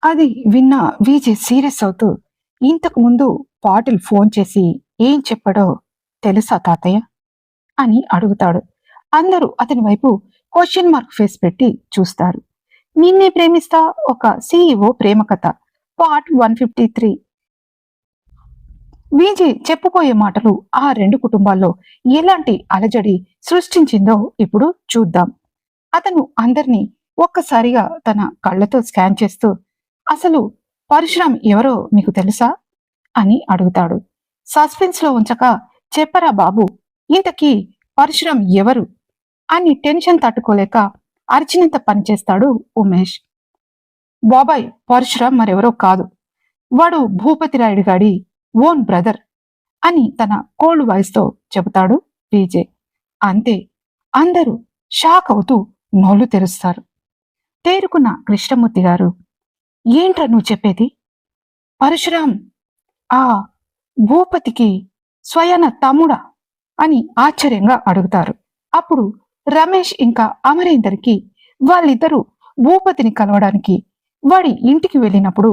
అది విన్న విజయ్ సీరియస్ అవుతూ, ఇంతకు ముందు పాటిల్ ఫోన్ చేసి ఏం చెప్పాడో తెలుసా తాతయ్య అని అడుగుతాడు. అందరూ అతని వైపు క్వశ్చన్ మార్క్ ఫేస్ పెట్టి చూస్తారు. నిన్నే ప్రేమిస్తా ఒక సీఈఓ ప్రేమ కథ పార్ట్ 153. విజయ్ చెప్పుకోయే మాటలు ఆ రెండు కుటుంబాల్లో ఎలాంటి అలజడి సృష్టించిందో ఇప్పుడు చూద్దాం. అతను అందరినీ ఒక్కసారిగా తన కళ్ళతో స్కాన్ చేస్తూ, అసలు పరశురాం ఎవరో మీకు తెలుసా అని అడుగుతాడు. సస్పెన్స్ లో ఉంచక చెప్పరా బాబు, ఇంతకీ పరశురాం ఎవరు అని టెన్షన్ తట్టుకోలేక అరిచినంత పనిచేస్తాడు ఉమేష్. బాబాయ్, పరశురాం మరెవరో కాదు, వాడు భూపతి రాయుడు గాడి ఓన్ బ్రదర్ అని తన కోల్డ్ వాయిస్ తో చెబుతాడు విజయ్. అంతే, అందరూ షాక్ అవుతూ నోళ్లు తెరుస్తారు. తేరుకున్న కృష్ణమూర్తి గారు, ఏంట్రా నువ్వు చెప్పేది? పరశురాం ఆ భూపతికి స్వయాన తమ్ముడా అని ఆశ్చర్యంగా అడుగుతారు. అప్పుడు రమేష్ ఇంకా అమరేందర్కి వాళ్ళిద్దరూ భూపతిని కలవడానికి వాడి ఇంటికి వెళ్ళినప్పుడు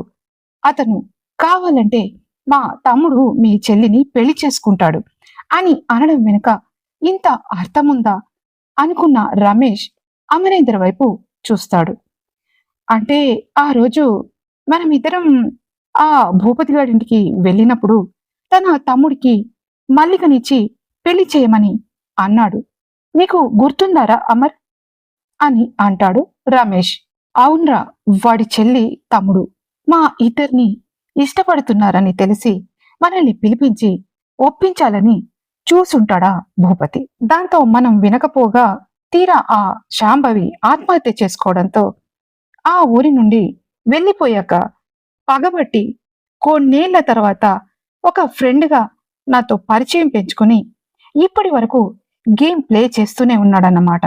అతను కావాలంటే మా తమ్ముడు మీ చెల్లిని పెళ్లి చేసుకుంటాడు అని అనడం వెనుక ఇంత అర్థముందా అనుకున్న రమేష్ అమరేందర్ వైపు చూస్తాడు. అంటే ఆ రోజు మనమిద్దరం ఆ భూపతి గారింటికి వెళ్ళినప్పుడు తన తమ్ముడికి మల్లికనిచ్చి పెళ్లి చేయమని అన్నాడు, నీకు గుర్తుందారా అమర్ అని అంటాడు రమేష్. అవునరా, వాడి చెల్లి తమ్ముడు మా ఇద్దరిని ఇష్టపడుతున్నారని తెలిసి మనల్ని పిలిపించి ఒప్పించాలని చూసుంటాడా భూపతి. దాంతో మనం వినకపోగా తీరా ఆ శాంభవి ఆత్మహత్య చేసుకోవడంతో ఆ ఊరి నుండి వెళ్ళిపోయాక పగబట్టి కొన్నేళ్ల తర్వాత ఒక ఫ్రెండ్గా నాతో పరిచయం పెంచుకుని ఇప్పటి వరకు గేమ్ ప్లే చేస్తూనే ఉన్నాడన్నమాట.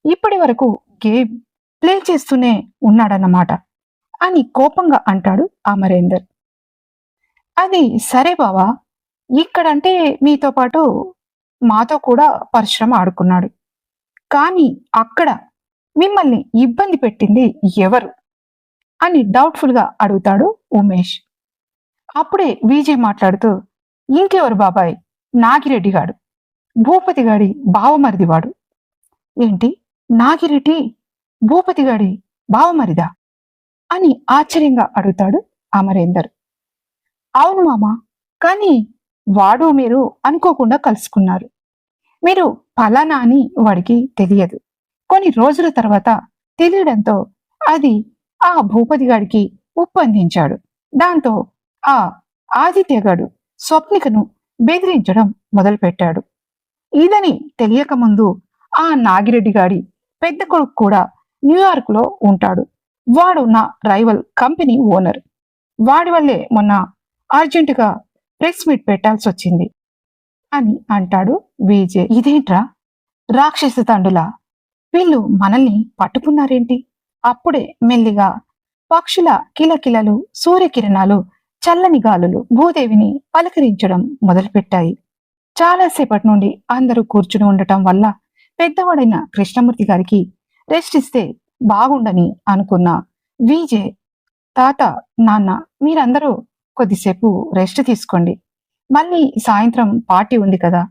ఇప్పటి వరకు గేమ్ ప్లే చేస్తూనే ఉన్నాడన్నమాట అని కోపంగా అంటాడు అమరేందర్. అది సరే బావా, ఇక్కడంటే మీతో పాటు మాతో కూడా పరశురాం ఆడుకున్నాడు, కానీ అక్కడ మిమ్మల్ని ఇబ్బంది పెట్టింది ఎవరు అని డౌట్ఫుల్ గా అడుగుతాడు ఉమేష్. అప్పుడే విజయ్ మాట్లాడుతూ, ఇంకెవరు బాబాయ్, నాగిరెడ్డి గాడు, భూపతి గాడి బావమరిదివాడు. ఏంటి, నాగిరెడ్డి భూపతి గాడి బావమరిదా అని ఆశ్చర్యంగా అడుగుతాడు అమరేందర్. అవును మామా, కానీ వాడు మీరు అనుకోకుండా కలుసుకున్నారు. మీరు ఫలానా అని వాడికి తెలియదు. కొన్ని రోజుల తర్వాత తెలియడంతో అది ఆ భూపతి గాడికి ఉప్పందించాడు. దాంతో ఆ ఆదిత్యగాడు స్వప్నికను బెదిరించడం మొదలుపెట్టాడు. ఇదని తెలియకముందు ఆ నాగిరెడ్డి గాడి పెద్ద కొడుకు కూడా న్యూయార్క్ లో ఉంటాడు. వాడు నా రైవల్ కంపెనీ ఓనర్. వాడి వల్లే మొన్న అర్జెంటుగా ప్రెస్ మీట్ పెట్టాల్సి వచ్చింది అని అంటాడు విజయ్. ఇదేంట్రా రాక్షస తండులా, వీళ్ళు మనల్ని పట్టుకున్నారేంటి? అప్పుడే మెల్లిగా పక్షుల కిలకిలలు, సూర్యకిరణాలు, చల్లని గాలులు భూదేవిని పలకరించడం మొదలుపెట్టాయి. చాలాసేపటి నుండి అందరూ కూర్చుని ఉండటం వల్ల పెద్దవాడైన కృష్ణమూర్తి గారికి రెస్ట్ ఇస్తే బాగుండని అనుకున్న విజయ్, తాత, నాన్న, మీరందరూ కొద్దిసేపు రెస్ట్ తీసుకోండి, మళ్ళీ సాయంత్రం పార్టీ ఉంది కదా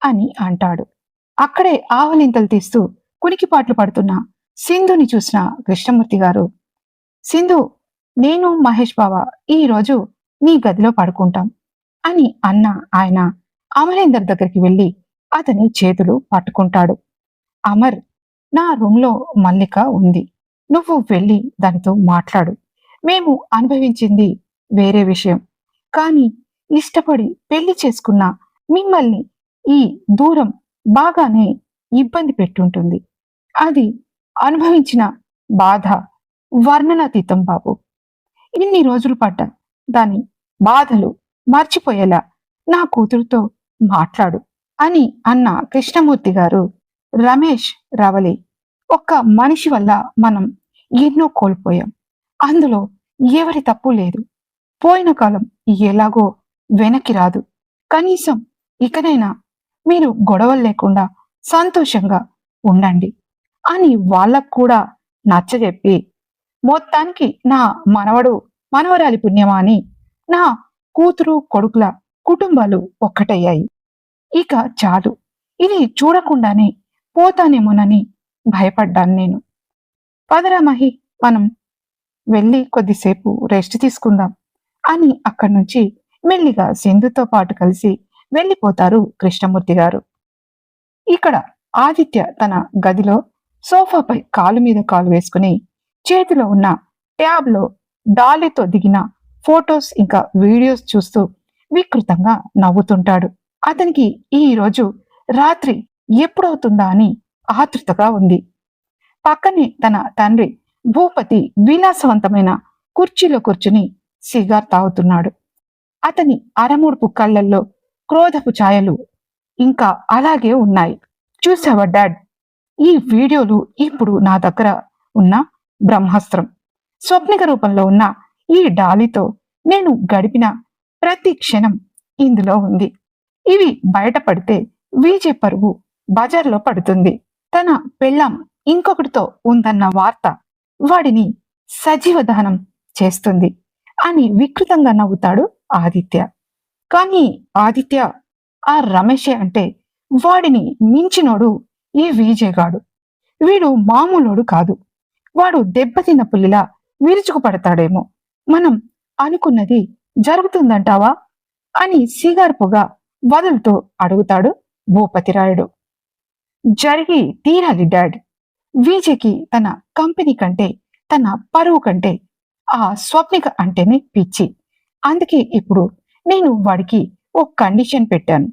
అని అంటాడు. అక్కడే ఆవలింతలు తీస్తూ కునికిపాట్లు పడుతున్న సింధుని చూసిన కృష్ణమూర్తి గారు, సింధు, నేను మహేష్ బావ ఈ రోజు నీ గదిలో పడుకుంటాం అని అన్న ఆయన అమరేందర్ దగ్గరికి వెళ్ళి అతని చేతులు పట్టుకుంటాడు. అమర్, నా రూంలో మల్లిక ఉంది, నువ్వు వెళ్ళి దానితో మాట్లాడు. మేము అనుభవించింది వేరే విషయం, కానీ ఇష్టపడి పెళ్లి చేసుకున్న మిమ్మల్ని ఈ దూరం బాగానే ఇబ్బంది పెట్టుంటుంది. అది అనుభవించిన బాధ వర్ణనాతీతం బాబు. ఇన్ని రోజులు పడ్డ దాని బాధలు మర్చిపోయేలా నా కూతురుతో మాట్లాడు అని అన్న కృష్ణమూర్తి గారు, రమేష్, రవలి, ఒక్క మనిషి వల్ల మనం ఎన్నో కోల్పోయాం. అందులో ఎవరి తప్పు లేదు. పోయిన కాలం ఎలాగో వెనక్కి రాదు. కనీసం ఇకనైనా మీరు గొడవలు లేకుండా సంతోషంగా ఉండండి అని వాళ్ళకు కూడా నచ్చజెప్పి మొత్తానికి నా మనవడు మనవరాలి పుణ్యమా అని నా కూతురు కొడుకుల కుటుంబాలు ఒక్కటయ్యాయి. ఇక చాలు, ఇది చూడకుండానే పోతానేమోనని భయపడ్డాను నేను. పదరా మహి, మనం వెళ్ళి కొద్దిసేపు రెస్ట్ తీసుకుందాం అని అక్కడి నుంచి మెల్లిగా సింధుతో పాటు కలిసి వెళ్ళిపోతారు కృష్ణమూర్తి గారు. ఇక్కడ ఆదిత్య తన గదిలో సోఫాపై కాలు మీద కాలు వేసుకుని చేతిలో ఉన్న ట్యాబ్ లో డాలీతో దిగిన ఫొటోస్ ఇంకా వీడియోస్ చూస్తూ వికృతంగా నవ్వుతుంటాడు. అతనికి ఈ రోజు రాత్రి ఎప్పుడవుతుందా అని ఆతృతగా ఉంది. పక్కనే తన తండ్రి భూపతి విలాసవంతమైన కుర్చీలో కూర్చుని సిగార్ తాగుతున్నాడు. అతని అరమూడుపు కళ్ళల్లో క్రోధపు ఛాయలు ఇంకా అలాగే ఉన్నాయి. చూసావా డాడ్, ఈ వీడియోలు ఇప్పుడు నా దగ్గర ఉన్న బ్రహ్మాస్త్రం, స్వప్నిక రూపంలో ఉన్న ఈ డాలీతో నేను గడిపిన ప్రతి క్షణం ఇందులో ఉంది. ఇవి బయటపడితే విజయ్ పరువు బజార్లో పడుతుంది. తన పెళ్ళాం ఇంకొకటితో ఉందన్న వార్త వాడిని సజీవ దహనం చేస్తుంది అని వికృతంగా నవ్వుతాడు ఆదిత్య. కానీ ఆదిత్య, ఆ రమేషే అంటే వాడిని మించినోడు ఈ విజయ్ గాడు. వీడు మామూలోడు కాదు. వాడు దెబ్బతిన్న పుల్లిలా విరుచుకు పడతాడేమో. మనం అనుకున్నది జరుగుతుందంటావా అని సిగార్ పొగ వదులుతూ అడుగుతాడు భూపతిరాయుడు. జరిగి తీరాలి డాడ్. విజయ్కి తన కంపెనీ కంటే, తన పరువు కంటే ఆ స్వప్నిక అంటేనే పిచ్చి. అందుకే ఇప్పుడు నేను వాడికి ఓ కండిషన్ పెట్టాను.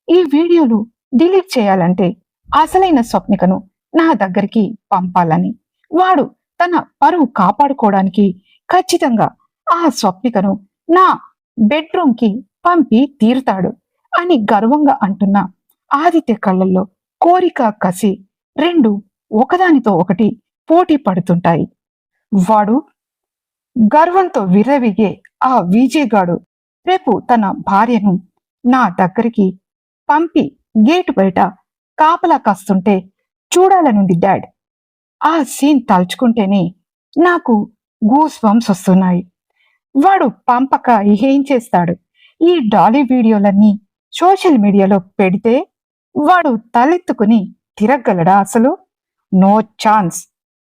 ఈ వీడియోలు డిలీట్ చేయాలంటే అసలైన స్వప్నికను నా దగ్గరికి పంపాలని. వాడు తన పరువు కాపాడుకోవడానికి ఖచ్చితంగా ఆ స్వప్నికను నా బెడ్రూమ్ కి పంపి తీరుతాడు అని గర్వంగా అంటున్న ఆదిత్య కళ్ళల్లో కోరిక, కసి రెండు ఒకదానితో ఒకటి పోటీ పడుతుంటాయి. వాడు గర్వంతో విర్రవీగే ఆ విజయ్ గాడు రేపు తన భార్యను నా దగ్గరికి పంపి గేటు బయట కాపలా కాస్తుంటే చూడాలనుంది డాడ్. ఆ సీన్ తలుచుకుంటేనే నాకు గూస్ బంప్స్ వస్తున్నాయి. వాడు పంపక ఏం చేస్తాడు? ఈ డాలీ వీడియోలన్నీ సోషల్ మీడియాలో పెడితే వాడు తలెత్తుకుని తిరగలడా అసలు? నో ఛాన్స్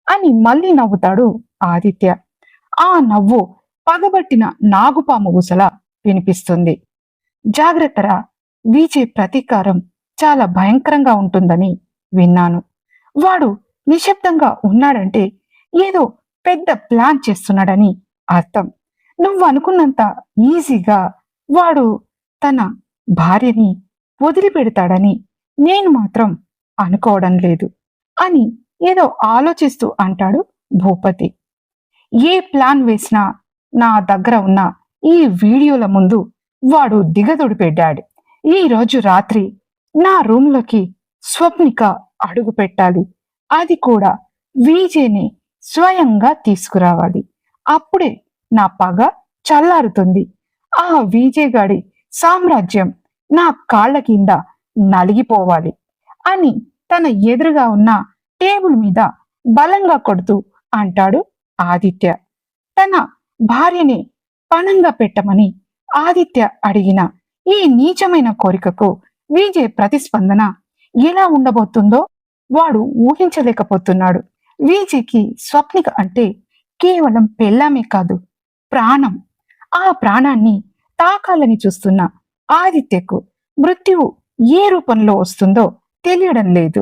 అని మళ్ళీ నవ్వుతాడు ఆదిత్య. ఆ నవ్వు పగబట్టిన నాగుపాము ఊసలా వినిపిస్తుంది. జాగ్రత్తరా, విజయ్ ప్రతీకారం చాలా భయంకరంగా ఉంటుందని విన్నాను. వాడు నిశ్శబ్దంగా ఉన్నాడంటే ఏదో పెద్ద ప్లాన్ చేస్తున్నాడని అర్థం. నువ్వు అనుకున్నంత ఈజీగా వాడు తన భార్యని వదిలిపెడతాడని నేను మాత్రం అనుకోవడం లేదు అని ఏదో ఆలోచిస్తూ అంటాడు భూపతి. ఏ ప్లాన్ వేసినా నా దగ్గర ఉన్న ఈ వీడియోల ముందు వాడు దిగదొడిపెట్టాడు. ఈ రోజు రాత్రి నా రూమ్లోకి స్వప్నిక అడుగు పెట్టాలి. అది కూడా విజయ్ని స్వయంగా తీసుకురావాలి. అప్పుడే నా పగ చల్లారుతుంది. ఆ విజయ్ గాడి సామ్రాజ్యం నా కాళ్ళ కింద నలిగిపోవాలి అని తన ఎదురుగా ఉన్న టేబుల్ మీద బలంగా కొడుతూ అంటాడు ఆదిత్య. తన భార్యని పణంగా పెట్టమని ఆదిత్య అడిగిన ఈ నీచమైన కోరికకు విజయ్ ప్రతిస్పందన ఎలా ఉండబోతుందో వాడు ఊహించలేకపోతున్నాడు. విజయ్కి స్వప్నిక అంటే కేవలం పెళ్ళామే కాదు, ప్రాణం. ఆ ప్రాణాన్ని తాకాలని చూస్తున్న ఆదిత్యకు మృత్యువు ఏ రూపంలో వస్తుందో తెలియడం లేదు.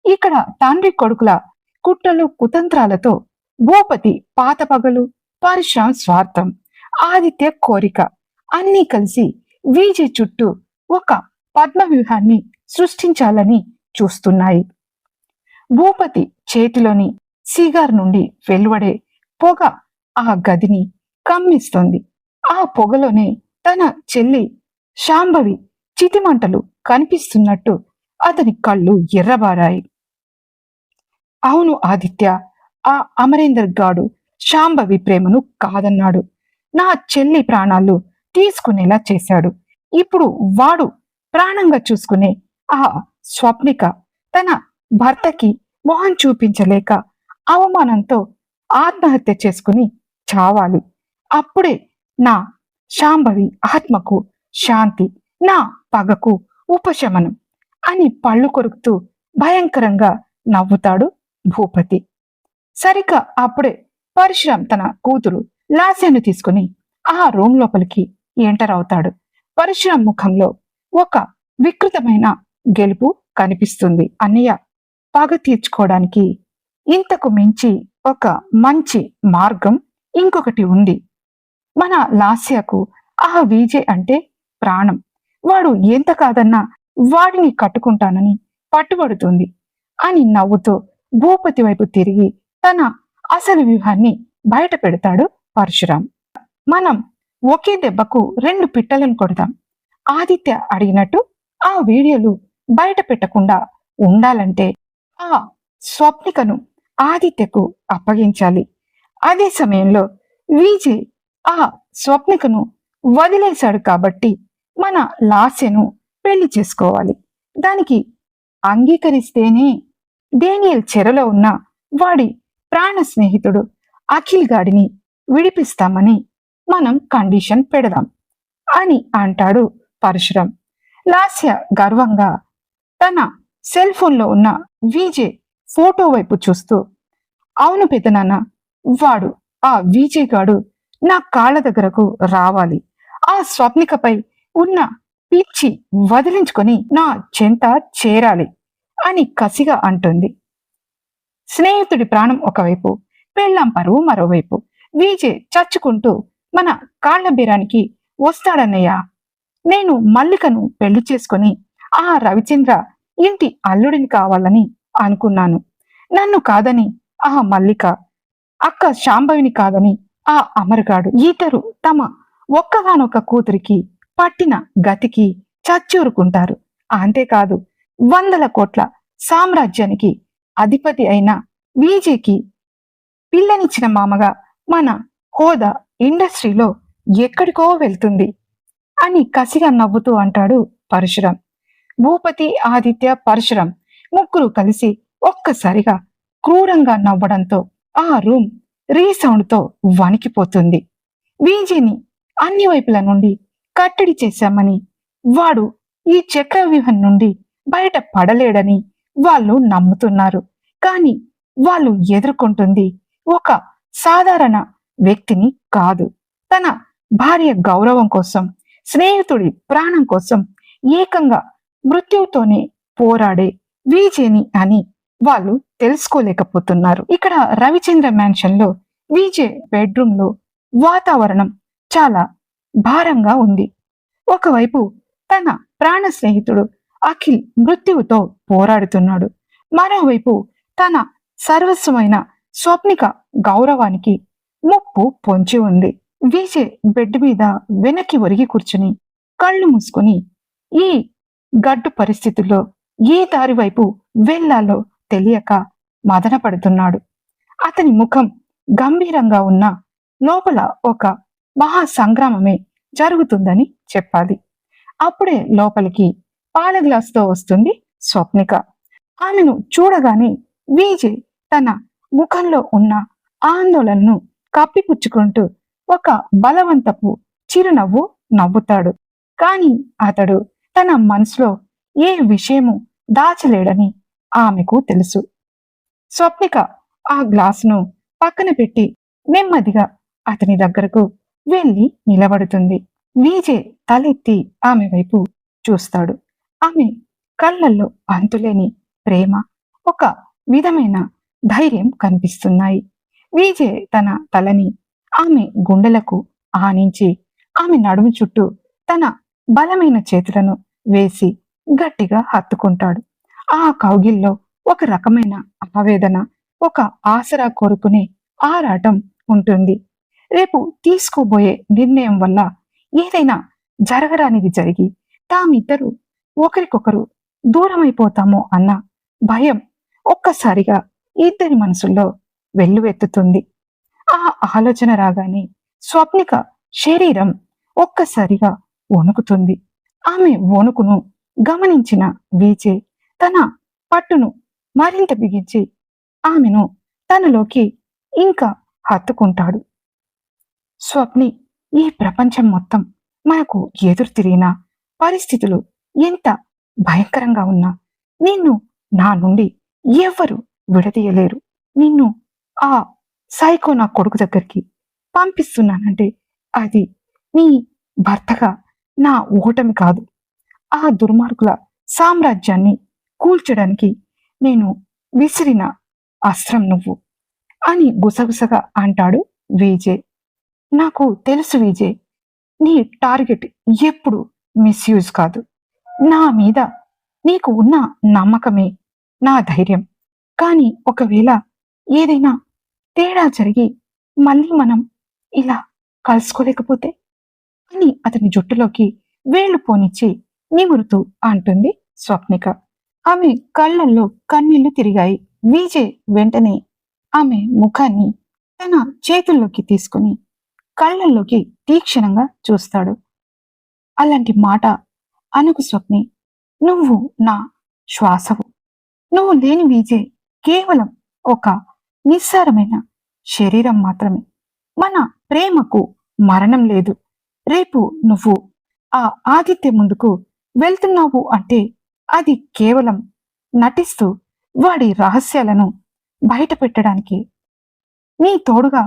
ఇక్కడ తండ్రి కొడుకుల కుట్రలు కుతంత్రాలతో భూపతి పాత పగలు, పరశురాం స్వార్థం, ఆదిత్య కోరిక అన్నీ కలిసి విజయ్ చుట్టూ ఒక పద్మవ్యూహాన్ని సృష్టించాలని చూస్తున్నాయి. భూపతి చేతిలోని సిగార్ నుండి వెలువడే పొగ ఆ గదిని కమ్మిస్తుంది. ఆ పొగలోనే తన చెల్లి శాంభవి చితిమంటలు కనిపిస్తున్నట్టు అతని కళ్ళు ఎర్రబారాయి. అవును ఆదిత్య, ఆ అమరేందర్ గాడు శాంభవి ప్రేమను కాదన్నాడు. నా చెల్లి ప్రాణాలు తీసుకునేలా చేశాడు. ఇప్పుడు వాడు ప్రాణంగా చూసుకునే ఆ స్వప్నిక తన భర్తకి మొహం చూపించలేక అవమానంతో ఆత్మహత్య చేసుకుని చావాలి. అప్పుడే నా శాంభవి ఆత్మకు శాంతి, నా పగకు ఉపశమనం అని పళ్ళు కొరుకుతూ భయంకరంగా నవ్వుతాడు భూపతి. సరిగ్గా అప్పుడే పరశురాం తన కూతురు లాస్యాను తీసుకుని ఆ రూమ్ లోపలికి ఎంటర్ అవుతాడు. పరశురాం ముఖంలో ఒక వికృతమైన గెలుపు కనిపిస్తుంది. అన్నయ్య, పగ తీర్చుకోవడానికి ఇంతకు మించి ఒక మంచి మార్గం ఇంకొకటి ఉంది. మన లాస్యకు ఆ విజయ్ అంటే ప్రాణం. వాడు ఎంత కాదన్నా వాడిని కట్టుకుంటానని పట్టుబడుతుంది అని నవ్వుతూ భూపతి వైపు తిరిగి తన అసలు వ్యూహాన్ని బయట పెడతాడు పరశురాం. మనం ఒకే దెబ్బకు 2 పిట్టలను కొడదాం. ఆదిత్య అడిగినట్టు ఆ వీడియోలు బయట పెట్టకుండా ఉండాలంటే ఆ స్వప్నికను ఆదిత్యకు అప్పగించాలి. అదే సమయంలో విజయ్ ఆ స్వప్నికను వదిలేశాడు కాబట్టి మన లాస్యను పెళ్లి చేసుకోవాలి. దానికి అంగీకరిస్తేనే డేనియల్ చెరలో ఉన్న వాడి ప్రాణ స్నేహితుడు అఖిల్ గాడిని విడిపిస్తామని మనం కండిషన్ పెడదాం అని అంటాడు పరశురాం. లాస్య గర్వంగా తన సెల్ ఫోన్లో ఉన్న విజయ్ ఫోటో వైపు చూస్తూ, అవును పెద్దనాన్న, వాడు ఆ విజయ్ గాడు నా కాళ్ళ దగ్గరకు రావాలి. ఆ స్వప్నికపై ఉన్న పిచ్చి వదిలించుకొని నా చెంత చేరాలి అని కసిగా అంటుంది. స్నేహితుడి ప్రాణం ఒకవైపు, పెళ్ళాం పరువు మరోవైపు. విజయ్ చచ్చుకుంటూ మన కాళ్ల బీరానికి వస్తాడన్నయ్య. నేను మల్లికను పెళ్లి చేసుకుని ఆ రవిచంద్ర ఇంటి అల్లుడిని కావాలని అనుకున్నాను. నన్ను కాదని ఆ మల్లిక, అక్క శాంభవిని కాదని ఆ అమరగాడు, ఇద్దరు తమ ఒక్కగానొక్క కూతురికి పట్టిన గతికి చచ్చూరుకుంటారు. అంతేకాదు, 100 కోట్ల సామ్రాజ్యానికి అధిపతి అయిన విజయ్కి పిల్లనిచ్చిన మామగా మన హోదా ఇండస్ట్రీలో ఎక్కడికో వెళ్తుంది అని కసిగా నవ్వుతూ అంటాడు పరశురాం. భూపతి, ఆదిత్య, పరశురాం ముగ్గురు కలిసి ఒక్కసారిగా క్రూరంగా నవ్వడంతో ఆ రూమ్ రీసౌండ్తో వణికిపోతుంది. విజయ్ని అన్ని వైపుల నుండి కట్టడి చేశామని, వాడు ఈ చక్రవ్యూహం నుండి బయట పడలేడని వాళ్ళు నమ్ముతున్నారు. కానీ వాళ్ళు ఎదుర్కొంటుంది ఒక సాధారణ వ్యక్తిని కాదు. తన భార్య గౌరవం కోసం, స్నేహితుడి ప్రాణం కోసం ఏకంగా మృత్యువుతోనే పోరాడే విజయ్ని అని వాళ్ళు తెలుసుకోలేకపోతున్నారు. ఇక్కడ రవిచంద్ర మ్యాన్షన్ లో విజయ్ బెడ్రూమ్ లో వాతావరణం చాలా భారంగా ఉంది. ఒకవైపు తన ప్రాణ స్నేహితుడు అఖిల్ మృత్యువుతో పోరాడుతున్నాడు. మరోవైపు తన సర్వస్వమైన స్వప్నిక గౌరవానికి ముప్పు పొంచి ఉంది. విజయ్ బెడ్ మీద వెనక్కి ఒరిగి కూర్చుని కళ్ళు మూసుకుని ఈ గడ్డు పరిస్థితుల్లో ఏ దారి వైపు వెళ్లాలో తెలియక మదన పడుతున్నాడు. అతని ముఖం గంభీరంగా ఉన్న లోపల ఒక మహా సంగ్రామమే జరుగుతుందని చెప్పాలి. అప్పుడే లోపలికి పాల గ్లాసుతో వస్తుంది స్వప్నిక. ఆమెను చూడగానే విజయ్ తన ముఖంలో ఉన్న ఆందోళనను కప్పిపుచ్చుకుంటూ ఒక బలవంతపు చిరునవ్వు నవ్వుతాడు. కాని అతడు తన మనసులో ఏ విషయము దాచలేడని ఆమెకు తెలుసు. స్వప్నిక ఆ గ్లాసును పక్కన పెట్టి నెమ్మదిగా అతని దగ్గరకు వెళ్ళి నిలబడుతుంది. విజయ్ తలెత్తి ఆమె వైపు చూస్తాడు. ఆమె కళ్ళల్లో అంతులేని ప్రేమ, ఒక విధమైన ధైర్యం కనిపిస్తున్నాయి. విజయ్ తన తలని ఆమె గుండెలకు ఆనించి ఆమె నడుము చుట్టూ తన బలమైన చేతులను వేసి గట్టిగా హత్తుకుంటాడు. ఆ కౌగిల్లో ఒక రకమైన ఆవేదన, ఒక ఆసరా కోరుకునే ఆరాటం ఉంటుంది. రేపు తీసుకోబోయే నిర్ణయం వల్ల ఏదైనా జరగరానిది జరిగి తామిద్దరూ ఒకరికొకరు దూరమైపోతామో అన్న భయం ఒక్కసారిగా ఇద్దరి మనసుల్లో వెల్లువెత్తుతుంది. ఆ ఆలోచన రాగానే స్వప్నిక శరీరం ఒక్కసారిగా వణుకుతుంది. ఆమె వణుకును గమనించిన విజయ్ తన పట్టును మరింత బిగించి ఆమెను తనలోకి ఇంకా హత్తుకుంటాడు. స్వప్ని, ఈ ప్రపంచం మొత్తం మనకు ఎదురు తిరిగిన పరిస్థితులు ఎంత భయంకరంగా ఉన్నా నిన్ను నా నుండి ఎవ్వరు విడదీయలేరు. నిన్ను ఆ సైకో నా కొడుకు దగ్గరికి పంపిస్తున్నానంటే అది నీ భర్తగా నా ఓటమి కాదు, ఆ దుర్మార్గుల సామ్రాజ్యాన్ని కూల్చడానికి నేను విసిరిన అస్త్రం నువ్వు అని గుసగుసగా అంటాడు విజయ్. నాకు తెలుసు విజయ్, నీ టార్గెట్ ఎప్పుడు మిస్యూజ్ కాదు. నా మీద నీకు ఉన్న నమ్మకమే నా ధైర్యం. కానీ ఒకవేళ ఏదైనా తేడా జరిగి మళ్ళీ మనం ఇలా కలుసుకోలేకపోతే అని అతని జుట్టులోకి వేళ్లు పోనిచ్చి నిమురుతూ అంటుంది స్వప్నిక. ఆమె కళ్ళల్లో కన్నీళ్లు తిరిగాయి. విజయ్ వెంటనే ఆమె ముఖాన్ని తన చేతుల్లోకి తీసుకుని కళ్ళల్లోకి తీక్షణంగా చూస్తాడు. అలాంటి మాట అనకు స్వప్ని, నువ్వు నా శ్వాసవు. నువ్వు లేని విజయ్ కేవలం ఒక నిస్సారమైన శరీరం మాత్రమే. మన ప్రేమకు మరణం లేదు. రేపు నువ్వు ఆ ఆదిత్య ముందుకు వెళ్తున్నావు అంటే అది కేవలం నటిస్తూ వాడి రహస్యాలను బయట పెట్టడానికి. నీ తోడుగా,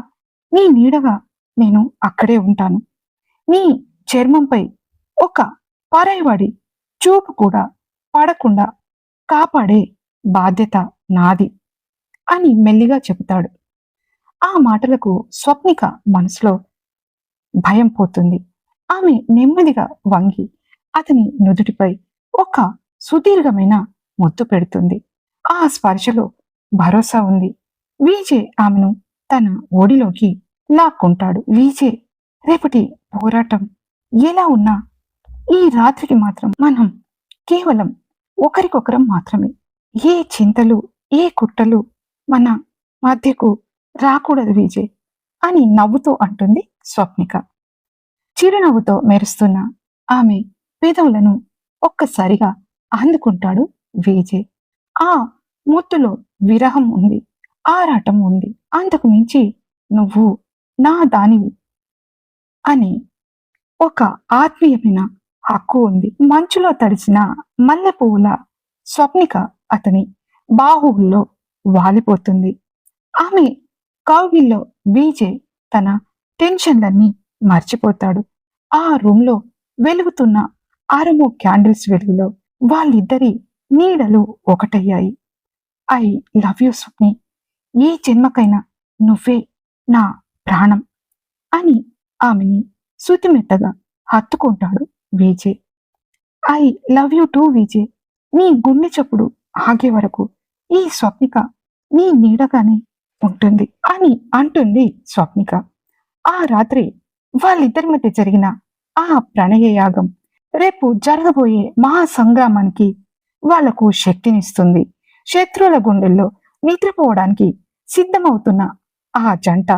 నీ నీడగా నేను అక్కడే ఉంటాను. నీ చర్మంపై ఒక పరాయివాడి చూపు కూడా పడకుండా కాపాడే బాధ్యత నాది అని మెల్లిగా చెబుతాడు. ఆ మాటలకు స్వప్నిక మనసులో భయం పోతుంది. ఆమె నెమ్మదిగా వంగి అతని నుదుటిపై ఒక సుదీర్ఘమైన ముద్దు పెడుతుంది. ఆ స్పర్శలో భరోసా ఉంది. విజయ్ ఆమెను తన ఒడిలోకి లాక్కుంటాడు. విజయ్, రేపటి పోరాటం ఎలా ఉన్నా ఈ రాత్రికి మాత్రం మనం కేవలం ఒకరికొకరం మాత్రమే. ఏ చింతలు, ఏ కుట్రలు మన మధ్యకు రాకూడదు విజయ్ అని నవ్వుతూ అంటుంది స్వప్నిక. చిరునవ్వుతో మెరుస్తున్న ఆమె పెదవులను ఒక్కసారిగా అందుకుంటాడు విజయ్. ఆ ముద్దులో విరహం ఉంది, ఆరాటం ఉంది. అంతకు మించి నువ్వు నా దానివి అని ఒక ఆత్మీయమైన హక్కు ఉంది. మంచులో తడిసిన మల్లె పువ్వుల స్వప్నిక అతని బాహువుల్లో వాలిపోతుంది. ఆమె కౌగిల్లో విజయ్ తన టెన్షన్లన్నీ మర్చిపోతాడు. ఆ రూమ్లో వెలుగుతున్న ఆరమో క్యాండిల్స్ వెలుగులో వాళ్ళిద్దరి నీడలు ఒకటయ్యాయి. ఐ లవ్ యూ స్వప్ని, ఈ జన్మకైనా నువ్వే నా ప్రాణం అని ఆమెని శృతిమెత్తగా హత్తుకుంటాడు Vijay. I love you too Vijay, నీ గుండె చప్పుడు ఆగే వరకు ఈ స్వప్నిక నీ నీడగానే ఉంటుంది అని అంటుంది స్వప్నిక. ఆ రాత్రి వాళ్ళిద్దరి మధ్య జరిగిన ఆ ప్రణయ యాగం రేపు జరగబోయే మహాసంగ్రామానికి వాళ్లకు శక్తినిస్తుంది. శత్రువుల గుండెల్లో నిద్రపోవడానికి సిద్ధమవుతున్న ఆ జంట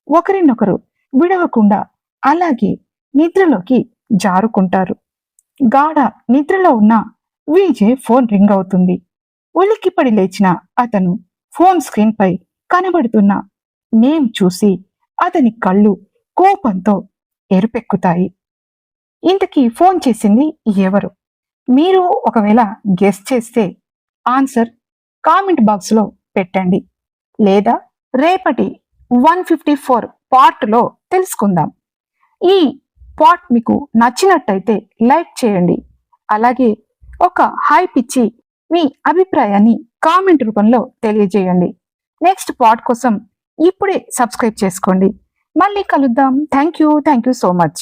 ఒకరినొకరు విడవకుండా అలాగే నిద్రలోకి జారుకుంటారు. గాఢ నిద్రలో ఉన్న విజయ్ ఫోన్ రింగ్ అవుతుంది. ఉలిక్కిపడి లేచిన అతను ఫోన్ స్క్రీన్ పై కనబడుతున్న నేమ్ చూసి అతని కళ్ళు కోపంతో ఎరుపెక్కుతాయి. ఇంతకీ ఫోన్ చేసింది ఎవరు? మీరు ఒకవేళ గెస్ చేస్తే ఆన్సర్ కామెంట్ బాక్స్ లో పెట్టండి, లేదా రేపటి 154 పార్ట్లో తెలుసుకుందాం. ఈ పార్ట్ మీకు నచ్చినట్టయితే లైక్ చేయండి. అలాగే ఒక హైప్ ఇచ్చి మీ అభిప్రాయాన్ని కామెంట్ రూపంలో తెలియజేయండి. నెక్స్ట్ పార్ట్ కోసం ఇప్పుడే సబ్స్క్రైబ్ చేసుకోండి. మళ్ళీ కలుద్దాం. Thank you so much.